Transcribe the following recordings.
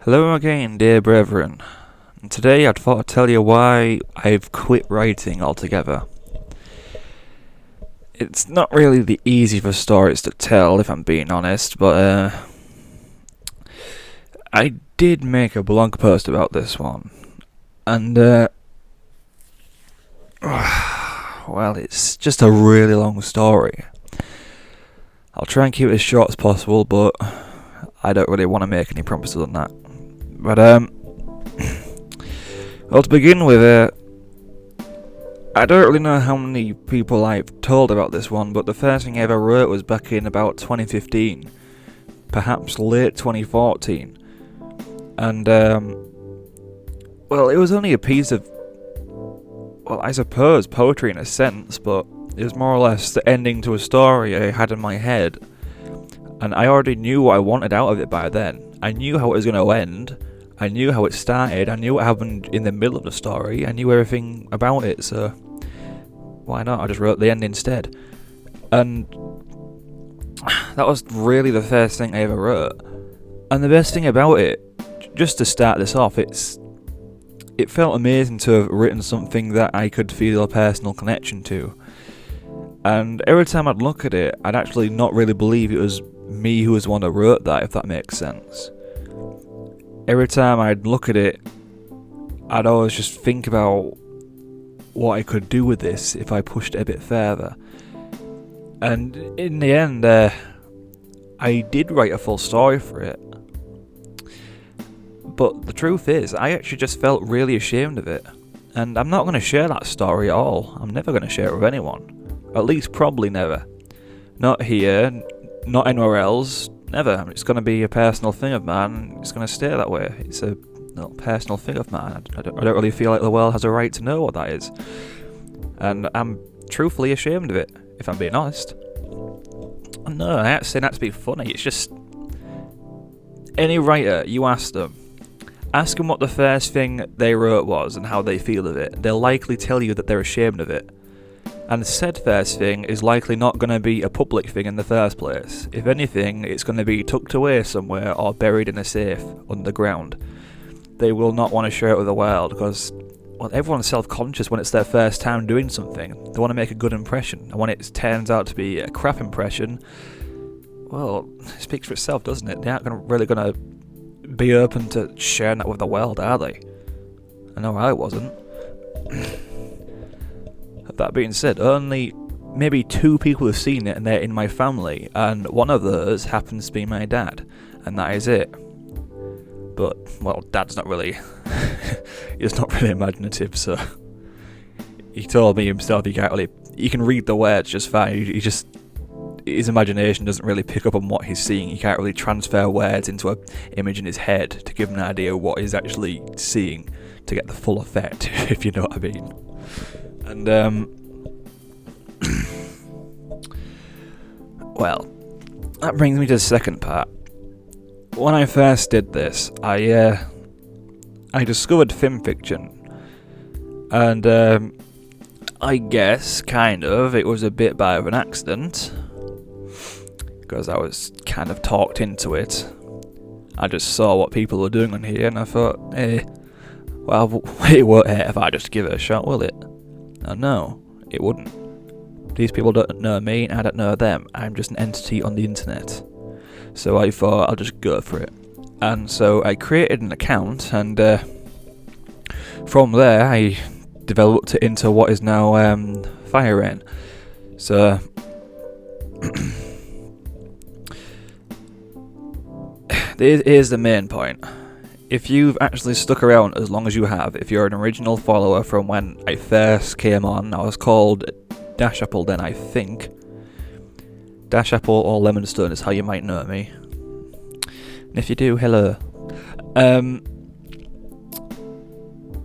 Hello again, dear brethren. And today I thought I'd tell you why I've quit writing altogether. It's not really the easiest of stories to tell, if I'm being honest, but I did make a blog post about this one. And, well, it's just a really long story. I'll try and keep it as short as possible, but I don't really want to make any promises on that. But, well, to begin with, I don't really know how many people I've told about this one, but the first thing I ever wrote was back in about 2015, perhaps late 2014. And, well, it was only a piece of, well, I suppose poetry in a sense, but it was more or less the ending to a story I had in my head. And I already knew what I wanted out of it by then. I knew how it was going to end. I knew how it started. I knew what happened in the middle of the story. I knew everything about it, so why not? I just wrote the end instead. And that was really the first thing I ever wrote. And the best thing about it, just to start this off, it felt amazing to have written something that I could feel a personal connection to. And every time I'd look at it, I'd actually not really believe it was me who was the one that wrote that, if that makes sense. Every time I'd look at it, I'd always just think about what I could do with this if I pushed it a bit further. And in the end, I did write a full story for it. But the truth is, I actually just felt really ashamed of it. And I'm not going to share that story at all. I'm never going to share it with anyone. At least probably never. Not here, not anywhere else. Never. It's going to be a personal thing of mine. It's going to stay that way. It's a personal thing of mine. I don't really feel like the world has a right to know what that is. And I'm truthfully ashamed of it, if I'm being honest. No, I ain't saying that to be funny. It's just, any writer, you ask them what the first thing they wrote was and how they feel of it. They'll likely tell you that they're ashamed of it. And the said first thing is likely not going to be a public thing in the first place. If anything, it's going to be tucked away somewhere or buried in a safe underground. They will not want to share it with the world because, well, everyone's self-conscious when it's their first time doing something. They want to make a good impression. And when it turns out to be a crap impression, well, it speaks for itself, doesn't it? They aren't really going to be open to sharing that with the world, are they? I know I wasn't. That being said, only maybe 2 people have seen it and they're in my family, and one of those happens to be my dad, and that is it. But, well, Dad's not really he's not really imaginative, so he told me himself he can read the words just fine. He just, his imagination doesn't really pick up on what he's seeing. He can't really transfer words into an image in his head to give him an idea of what he's actually seeing to get the full effect, if you know what I mean. And, well, that brings me to the second part. When I first did this, I discovered Fimfiction. And, I guess, kind of, it was a bit by an accident. Because I was kind of talked into it. I just saw what people were doing on here and I thought, well, it won't hurt if I just give it a shot, will it? No, it wouldn't. These people don't know me, and I don't know them. I'm just an entity on the internet. So I thought I'll just go for it. And so I created an account, and from there I developed it into what is now FireRain. So here's the main point. If you've actually stuck around as long as you have, if you're an original follower from when I first came on, I was called Dash Apple then, I think. Dash Apple or Lemonstone is how you might know me. And if you do, hello.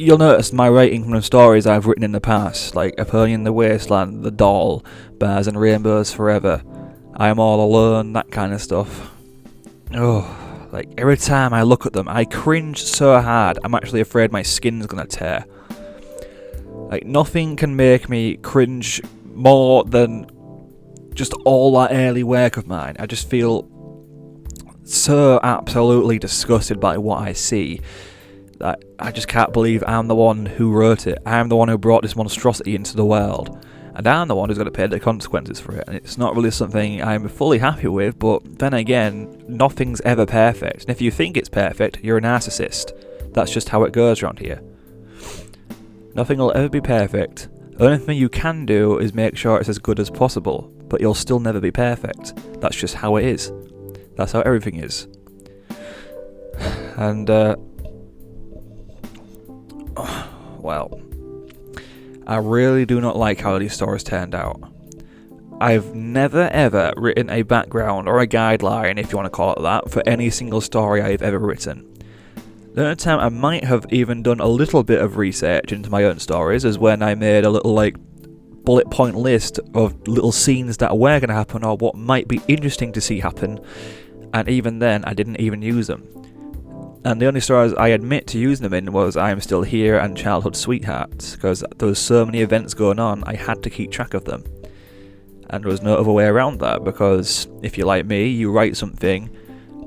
You'll notice my writing from the stories I've written in the past, like A Pony in the Wasteland, The Doll, Bears and Rainbows Forever, I Am All Alone, that kind of stuff. Oh. Like, every time I look at them, I cringe so hard, I'm actually afraid my skin's gonna tear. Like, nothing can make me cringe more than just all that early work of mine. I just feel so absolutely disgusted by what I see that I just can't believe I'm the one who wrote it. I'm the one who brought this monstrosity into the world. And I'm the one who's going to pay the consequences for it. And it's not really something I'm fully happy with, but then again, nothing's ever perfect. And if you think it's perfect, you're a narcissist. That's just how it goes around here. Nothing will ever be perfect. The only thing you can do is make sure it's as good as possible, but you'll still never be perfect. That's just how it is. That's how everything is. And, well, I really do not like how these stories turned out. I've never ever written a background or a guideline, if you want to call it that, for any single story I've ever written. The only time I might have even done a little bit of research into my own stories is when I made a little, bullet point list of little scenes that were going to happen or what might be interesting to see happen, and even then I didn't even use them. And the only stories I admit to using them in was I Am Still Here and Childhood Sweethearts, because there was so many events going on, I had to keep track of them. And there was no other way around that, because if you're like me, you write something,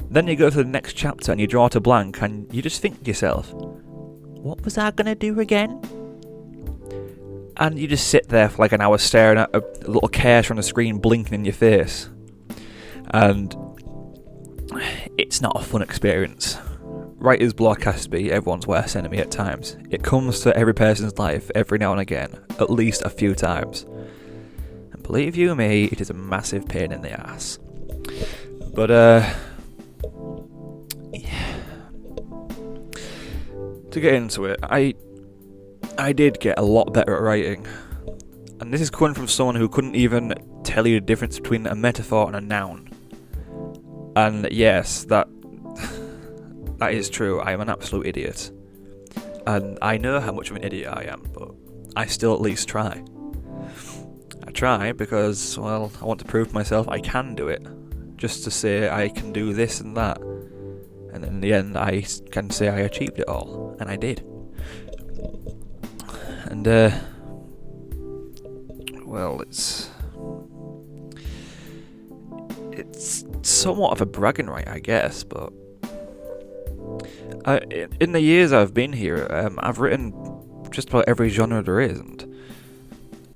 then you go to the next chapter and you draw to blank and you just think to yourself, what was I going to do again? And you just sit there for like an hour staring at a little cursor on the screen blinking in your face. And it's not a fun experience. Writer's block has to be everyone's worst enemy at times. It comes to every person's life every now and again, at least a few times. And believe you me, it is a massive pain in the ass. But, yeah. To get into it, I did get a lot better at writing. And this is coming from someone who couldn't even tell you the difference between a metaphor and a noun. And yes, that is true. I am an absolute idiot. And I know how much of an idiot I am, but I still at least try. I try because, well, I want to prove to myself I can do it. Just to say I can do this and that. And in the end, I can say I achieved it all. And I did. And, well, it's somewhat of a bragging right, I guess, but in the years I've been here, I've written just about every genre there is, and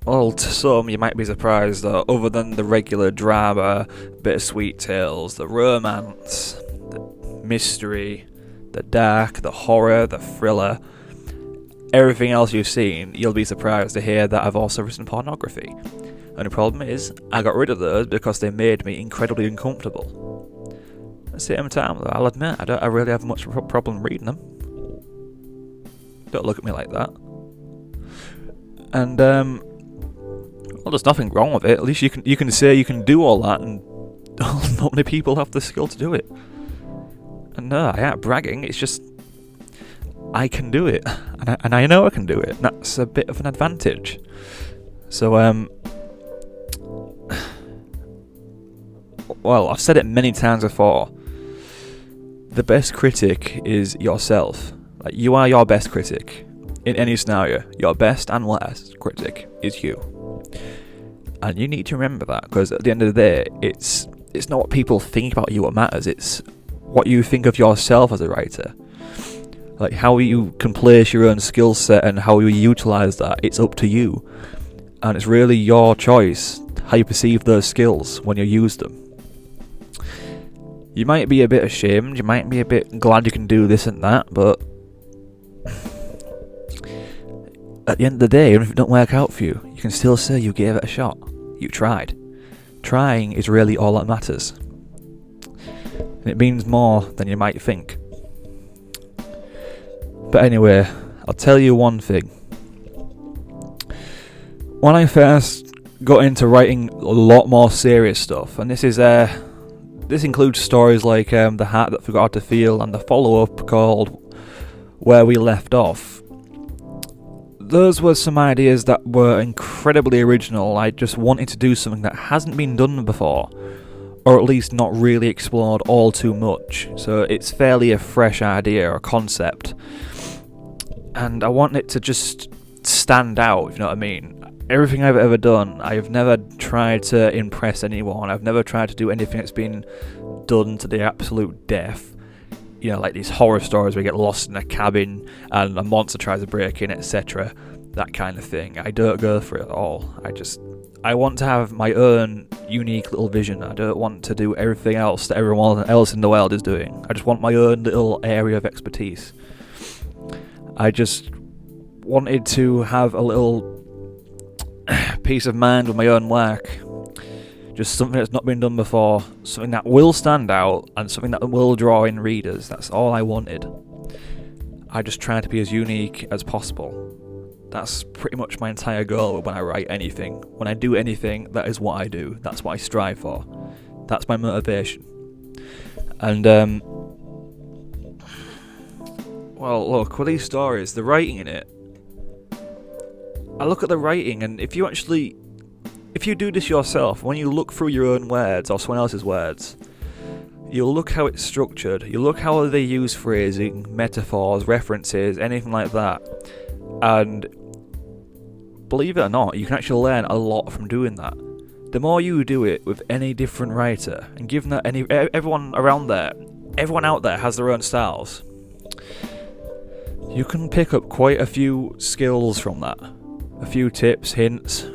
well, to some you might be surprised that other than the regular drama, bittersweet tales, the romance, the mystery, the dark, the horror, the thriller, everything else you've seen, you'll be surprised to hear that I've also written pornography. Only problem is, I got rid of those because they made me incredibly uncomfortable. At the same time, though, I'll admit, I really have much problem reading them. Don't look at me like that. And, well, there's nothing wrong with it. At least you can say you can do all that, and not many people have the skill to do it. And no, I ain't bragging, it's just I can do it. And I know I can do it. And that's a bit of an advantage. So, well, I've said it many times before. The best critic is yourself. Like, you are your best critic. In any scenario, your best and worst critic is you. And you need to remember that, because at the end of the day, it's not what people think about you what matters, it's what you think of yourself as a writer. Like, how you can place your own skill set and how you utilise that, it's up to you. And it's really your choice how you perceive those skills when you use them. You might be a bit ashamed, you might be a bit glad you can do this and that, but at the end of the day, even if it don't work out for you, you can still say you gave it a shot. You tried. Trying is really all that matters. And it means more than you might think. But anyway, I'll tell you one thing. When I first got into writing a lot more serious stuff, and this includes stories like The Heart That Forgot How to Feel and the follow-up called Where We Left Off. Those were some ideas that were incredibly original. I just wanted to do something that hasn't been done before, or at least not really explored all too much. So it's fairly a fresh idea or concept. And I want it to just stand out, if you know what I mean. everything I've ever done, I've never tried to impress anyone. I've never tried to do anything that's been done to the absolute death. You know, like these horror stories where you get lost in a cabin and a monster tries to break in, etc. That kind of thing. I don't go for it at all. I want to have my own unique little vision. I don't want to do everything else that everyone else in the world is doing. I just want my own little area of expertise. I just wanted to have a little peace of mind with my own work. Just something that's not been done before, something that will stand out, and something that will draw in readers. That's all I wanted. I just try to be as unique as possible. That's pretty much my entire goal when I write anything. When I do anything, that is what I do. That's what I strive for. That's my motivation. And, well, look, with these stories, the writing in it, I look at the writing, and if you do this yourself, when you look through your own words or someone else's words, you'll look how it's structured, you look how they use phrasing, metaphors, references, anything like that, and believe it or not, you can actually learn a lot from doing that. The more you do it with any different writer, and given that everyone out there has their own styles, you can pick up quite a few skills from that. A few tips, hints,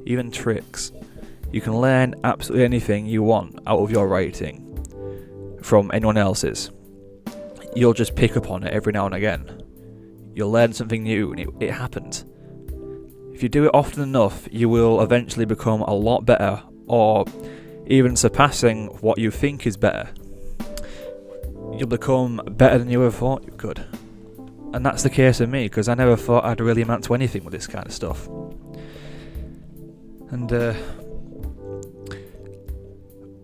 even tricks. You can learn absolutely anything you want out of your writing from anyone else's. You'll just pick up on it every now and again. You'll learn something new, and it happens. If you do it often enough, you will eventually become a lot better, or even surpassing what you think is better. You'll become better than you ever thought you could. And that's the case with me, because I never thought I'd really amount to anything with this kind of stuff. And,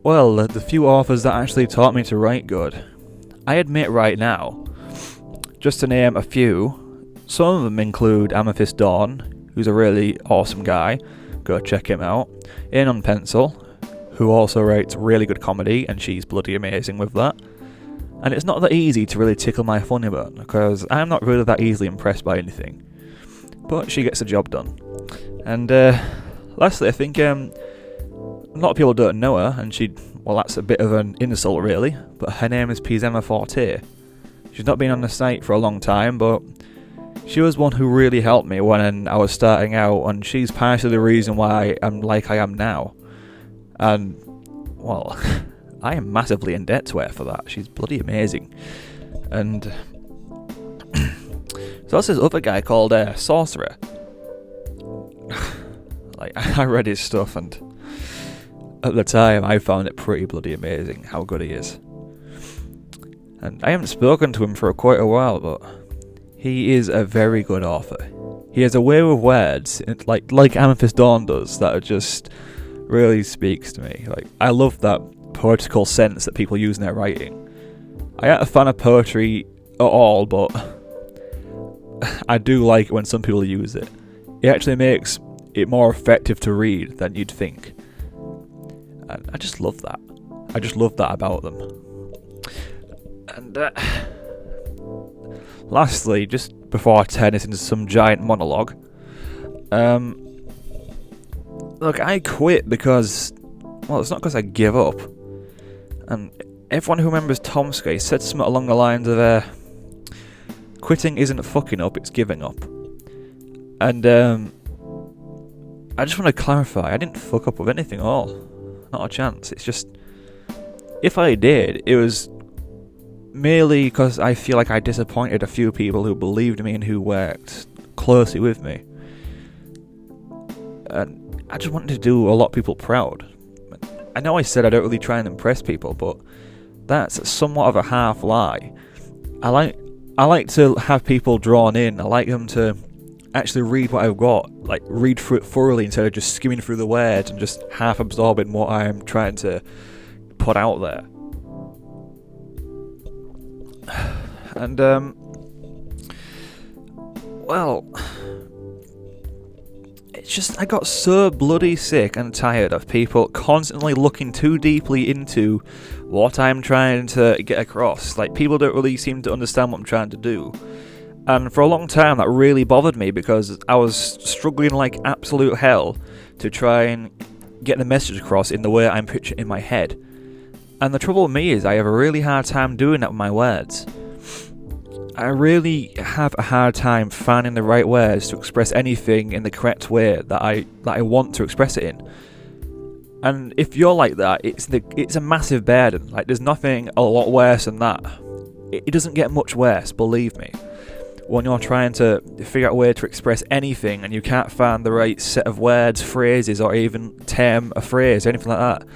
well, the few authors that actually taught me to write good, I admit right now, just to name a few, some of them include Amethyst Dawn, who's a really awesome guy, go check him out, In on Pencil, who also writes really good comedy, and she's bloody amazing with that. And it's not that easy to really tickle my funny bone, because I'm not really that easily impressed by anything. But she gets the job done. And lastly, I think a lot of people don't know her, and well, that's a bit of an insult really, but her name is Pizema Forte. She's not been on the site for a long time, but she was one who really helped me when I was starting out, and she's partially the reason why I'm like I am now. And, well, I am massively in debt to her for that. She's bloody amazing. And so that's this other guy called Sorcerer. Like, I read his stuff, and at the time I found it pretty bloody amazing how good he is. And I haven't spoken to him for quite a while, but he is a very good author. He has a way with words, like Amethyst Dawn does, that just really speaks to me. Like, I love that poetical sense that people use in their writing. I ain't a fan of poetry at all, but I do like it when some people use it. It actually makes it more effective to read than you'd think. And I just love that. I just love that about them. And lastly, just before I turn this into some giant monologue, look, I quit because, well, it's not because I give up. And everyone who remembers Tomsky said something along the lines of, quitting isn't fucking up, it's giving up. And I just want to clarify, I didn't fuck up with anything at all. Not a chance. It's just, if I did, it was merely because I feel like I disappointed a few people who believed in me and who worked closely with me. And I just wanted to do a lot of people proud. I know I said I don't really try and impress people, but that's somewhat of a half lie. I like to have people drawn in. I like them to actually read what I've got, like read through it thoroughly instead of just skimming through the words and just half absorbing what I'm trying to put out there. And well, it's just, I got so bloody sick and tired of people constantly looking too deeply into what I'm trying to get across. Like, people don't really seem to understand what I'm trying to do. And for a long time that really bothered me because I was struggling like absolute hell to try and get the message across in the way I'm picturing in my head. And the trouble with me is I have a really hard time doing that with my words. I really have a hard time finding the right words to express anything in the correct way that I want to express it in. And if you're like that, it's a massive burden. Like, there's nothing a lot worse than that. It doesn't get much worse, believe me. When you're trying to figure out a way to express anything and you can't find the right set of words, phrases, or even term a phrase, anything like that,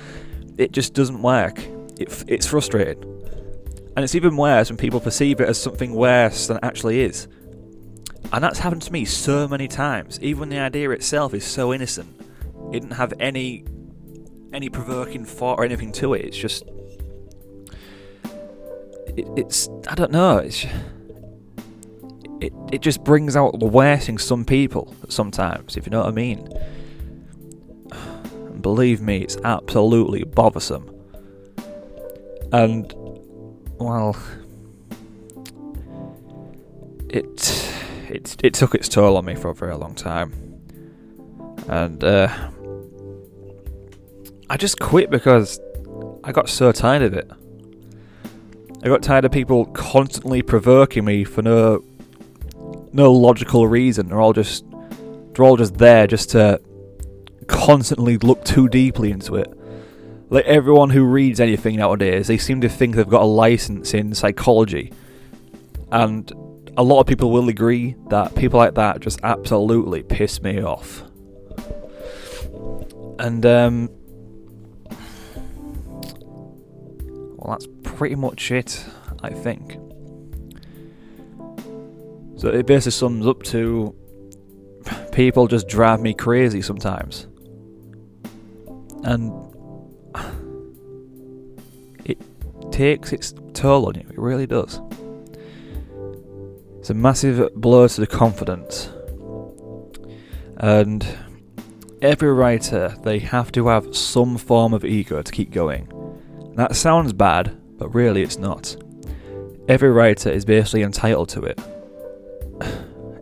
it just doesn't work. It's frustrating. And it's even worse when people perceive it as something worse than it actually is. And that's happened to me so many times. Even when the idea itself is so innocent, it didn't have any provoking thought or anything to it. It's just... It's I don't know, it just brings out the worst in some people sometimes, if you know what I mean. And believe me, it's absolutely bothersome. And, well, it took its toll on me for a very long time. And I just quit because I got so tired of it. I got tired of people constantly provoking me for no logical reason. They're all just there just to constantly look too deeply into it. Like, everyone who reads anything nowadays, they seem to think they've got a license in psychology. And a lot of people will agree that people like that just absolutely piss me off. And well, that's pretty much it, I think. So it basically sums up to people just drive me crazy sometimes. And it takes its toll on you, it really does. It's a massive blow to the confidence. And every writer, they have to have some form of ego to keep going. That sounds bad, but really it's not. Every writer is basically entitled to it.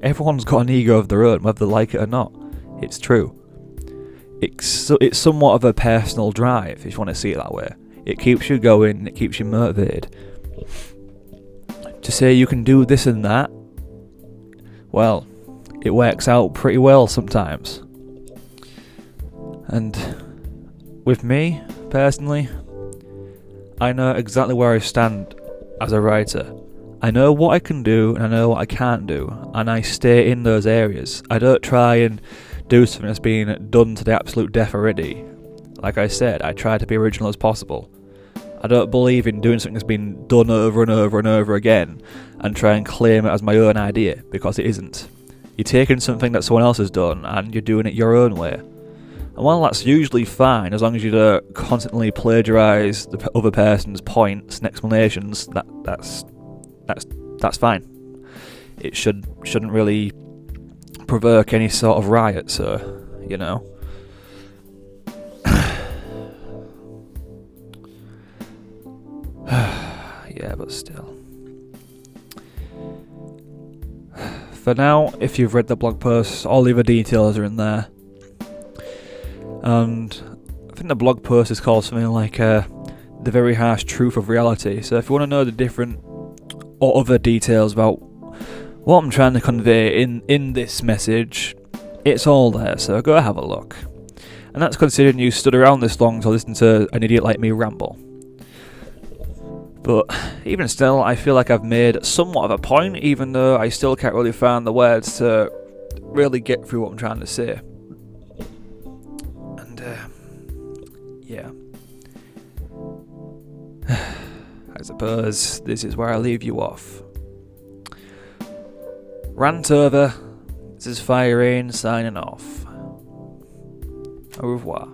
Everyone's got an ego of their own, whether they like it or not. It's true. It's somewhat of a personal drive, if you want to see it that way. It keeps you going, it keeps you motivated. To say you can do this and that, well, it works out pretty well sometimes. And with me, personally, I know exactly where I stand as a writer. I know what I can do and I know what I can't do, and I stay in those areas. I don't try and do something that's been done to the absolute death already. Like I said, I try to be original as possible. I don't believe in doing something that's been done over and over and over again and try and claim it as my own idea, because it isn't. You're taking something that someone else has done and you're doing it your own way. And while that's usually fine, as long as you don't constantly plagiarise the other person's points and explanations, that's fine. It shouldn't really provoke any sort of riot, so, you know. Yeah, but still. For now, if you've read the blog post, all the other details are in there. And I think the blog post is called something like The Very Harsh Truth of Reality. So if you want to know the different or other details about what I'm trying to convey in this message, it's all there, so go have a look. And that's considering you stood around this long to listen to an idiot like me ramble. But even still, I feel like I've made somewhat of a point, even though I still can't really find the words to really get through what I'm trying to say. And, yeah. I suppose this is where I leave you off. Rant over. This is FireRain signing off. Au revoir.